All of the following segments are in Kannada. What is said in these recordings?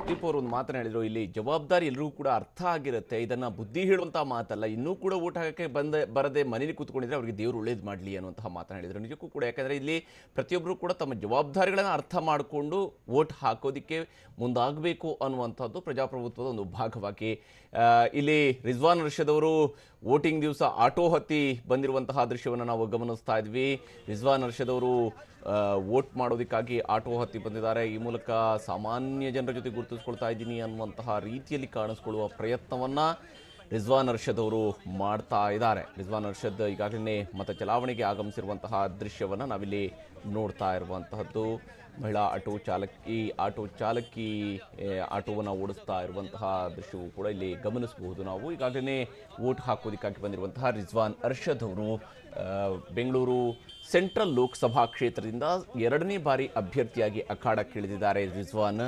ದೀಪ್ ಅವರು ಒಂದು ಮಾತನ್ನ ಹೇಳಿದ್ರು, ಇಲ್ಲಿ ಜವಾಬ್ದಾರಿ ಎಲ್ಲರಿಗೂ ಕೂಡ ಅರ್ಥ ಆಗಿರುತ್ತೆ, ಇದನ್ನ ಬುದ್ಧಿ ಹೇಳುವಂತ ಮಾತಲ್ಲ. ಇನ್ನೂ ಕೂಡ ಊಟ ಹಾಕಕ್ಕೆ ಬರದೆ ಮನೇಲಿ ಕೂತ್ಕೊಂಡಿದ್ರೆ ಅವರಿಗೆ ದೇವರು ಒಳ್ಳೇದು ಮಾಡಲಿ ಅನ್ನುವಂತಹ ಮಾತನ್ನ ಹೇಳಿದ್ರು. ನಿಜಕ್ಕೂ ಕೂಡ ಯಾಕಂದ್ರೆ ಇಲ್ಲಿ ಪ್ರತಿಯೊಬ್ಬರು ಕೂಡ ತಮ್ಮ ಜವಾಬ್ದಾರಿಗಳನ್ನ ಅರ್ಥ ಮಾಡಿಕೊಂಡು ವೋಟ್ ಹಾಕೋದಿಕ್ಕೆ ಮುಂದಾಗಬೇಕು ಅನ್ನುವಂಥದ್ದು ಪ್ರಜಾಪ್ರಭುತ್ವದ ಒಂದು ಭಾಗವಾಗಿ ಇಲ್ಲಿ ರಿಜ್ವಾನ್ ಅರ್ಷದ್ ಅವರು ವೋಟಿಂಗ್ ದಿವಸ ಆಟೋ ಹತ್ತಿ ಬಂದಿರುವಂತಹ ದೃಶ್ಯವನ್ನು ನಾವು ಗಮನಿಸ್ತಾ ಇದ್ವಿ. ರಿಜ್ವಾನ್ ಅರ್ಷದ್ ಅವರು ವೋಟ್ ಮಾಡೋದಕ್ಕಾಗಿ ಆಟೋ ಹತ್ತಿ ಬಂದಿದ್ದಾರೆ. ಈ ಮೂಲಕ ಸಾಮಾನ್ಯ ಜನರ ಜೊತೆ ಗುರುತಿಸ್ಕೊಳ್ತಾ ಇದ್ದೀನಿ ಅನ್ನುವಂತಹ ರೀತಿಯಲ್ಲಿ ಕಾಣಿಸ್ಕೊಳ್ಳುವ ಪ್ರಯತ್ನವನ್ನ ರಿಜ್ವಾನ್ ಅರ್ಷದ್ ಅವರು ಮಾಡ್ತಾ ಇದ್ದಾರೆ. ರಿಜ್ವಾನ್ ಅರ್ಷದ್ ಈಗಾಗಲೇ ಮತ ಚಲಾವಣೆಗೆ ಆಗಮಿಸಿರುವಂತಹ ದೃಶ್ಯವನ್ನು ನಾವಿಲ್ಲಿ ನೋಡ್ತಾ ಇರುವಂತಹದ್ದು. ಮಹಿಳಾ ಆಟೋ ಚಾಲಕಿ ಆಟೋವನ್ನು ಓಡಿಸ್ತಾ ಇರುವಂತಹ ದೃಶ್ಯವೂ ಕೂಡ ಇಲ್ಲಿ ಗಮನಿಸಬಹುದು ನಾವು. ಈಗಾಗಲೇ ವೋಟ್ ಹಾಕೋದಕ್ಕಾಗಿ ಬಂದಿರುವಂತಹ ರಿಜ್ವಾನ್ ಅರ್ಷದ್ ಅವರು ಬೆಂಗಳೂರು ಸೆಂಟ್ರಲ್ ಲೋಕಸಭಾ ಕ್ಷೇತ್ರದಿಂದ 2ನೇ ಬಾರಿ ಅಭ್ಯರ್ಥಿಯಾಗಿ ಅಖಾಡಕ್ಕಿಳಿದಿದ್ದಾರೆ ರಿಜ್ವಾನ್.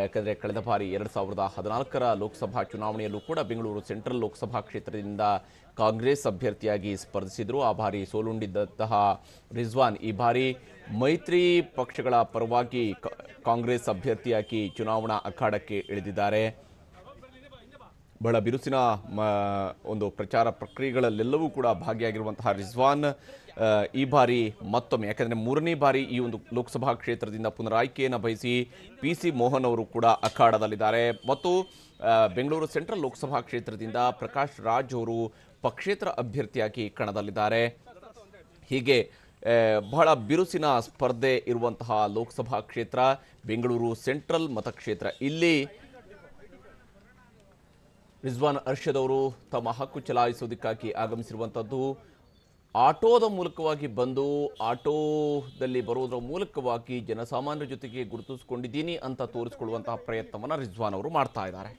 ಯಾಕಂದರೆ ಕಳೆದ ಬಾರಿ 2014ರ ಲೋಕಸಭಾ ಚುನಾವಣೆಯಲ್ಲೂ ಕೂಡ ಬೆಂಗಳೂರು ಸೆಂಟ್ರಲ್ ಲೋಕಸಭಾ ಕ್ಷೇತ್ರದಿಂದ ಕಾಂಗ್ರೆಸ್ ಅಭ್ಯರ್ಥಿಯಾಗಿ ಸ್ಪರ್ಧಿಸಿದ್ರು. ಆ ಬಾರಿ ಸೋಲುಂಡಿದ್ದಂತಹ ರಿಜ್ವಾನ್ ಈ ಬಾರಿ ಮೈತ್ರಿ ಪಕ್ಷಗಳ ಪರವಾಗಿ ಕಾಂಗ್ರೆಸ್ ಅಭ್ಯರ್ಥಿಯಾಗಿ ಚುನಾವಣಾ ಅಖಾಡಕ್ಕೆ ಇಳಿದಿದ್ದಾರೆ. ಬಹಳ ಬಿರುಸಿನ ಒಂದು ಪ್ರಚಾರ ಪ್ರಕ್ರಿಯೆಗಳಲ್ಲೆಲ್ಲವೂ ಕೂಡ ಭಾಗಿಯಾಗಿರುವಂತಹ ರಿಜ್ವಾನ್ ಈ ಬಾರಿ ಮತ್ತೊಮ್ಮೆ, ಯಾಕಂದರೆ 3ನೇ ಬಾರಿ ಈ ಒಂದು ಲೋಕಸಭಾ ಕ್ಷೇತ್ರದಿಂದ ಪುನರಾಯ್ಕೆಯನ್ನು ಬಯಸಿ PC ಮೋಹನ್ ಅವರು ಕೂಡ ಅಖಾಡದಲ್ಲಿದ್ದಾರೆ. ಮತ್ತು ಬೆಂಗಳೂರು ಸೆಂಟ್ರಲ್ ಲೋಕಸಭಾ ಕ್ಷೇತ್ರದಿಂದ ಪ್ರಕಾಶ್ ರಾಜ್ ಅವರು ಪಕ್ಷೇತರ ಅಭ್ಯರ್ಥಿಯಾಗಿ ಕಣದಲ್ಲಿದ್ದಾರೆ. ಹೀಗೆ ಬಹಳ ಬಿರುಸಿನ ಸ್ಪರ್ಧೆ ಇರುವಂತಹ ಲೋಕಸಭಾ ಕ್ಷೇತ್ರ ಬೆಂಗಳೂರು ಸೆಂಟ್ರಲ್ ಮತಕ್ಷೇತ್ರ. ಇಲ್ಲಿ ರಿಜ್ವಾನ್ ಅರ್ಷದ್ ಅವರು ತಮ್ಮ ಹಕ್ಕು ಚಲಾಯಿಸೋದಕ್ಕಾಗಿ ಆಗಮಿಸಿರುವಂಥದ್ದು. ಆಟೋದ ಮೂಲಕವಾಗಿ ಬಂದು ಆಟೋದಲ್ಲಿ ಬರೋದರ ಮೂಲಕವಾಗಿ ಜನಸಾಮಾನ್ಯರ ಜೊತೆಗೆ ಗುರುತಿಸಿಕೊಂಡಿದ್ದೀನಿ ಅಂತ ತೋರಿಸಿಕೊಳ್ಳುವಂತಹ ಪ್ರಯತ್ನವನ್ನು ರಿಜ್ವಾನ್ ಅವರು ಮಾಡ್ತಾ ಇದ್ದಾರೆ.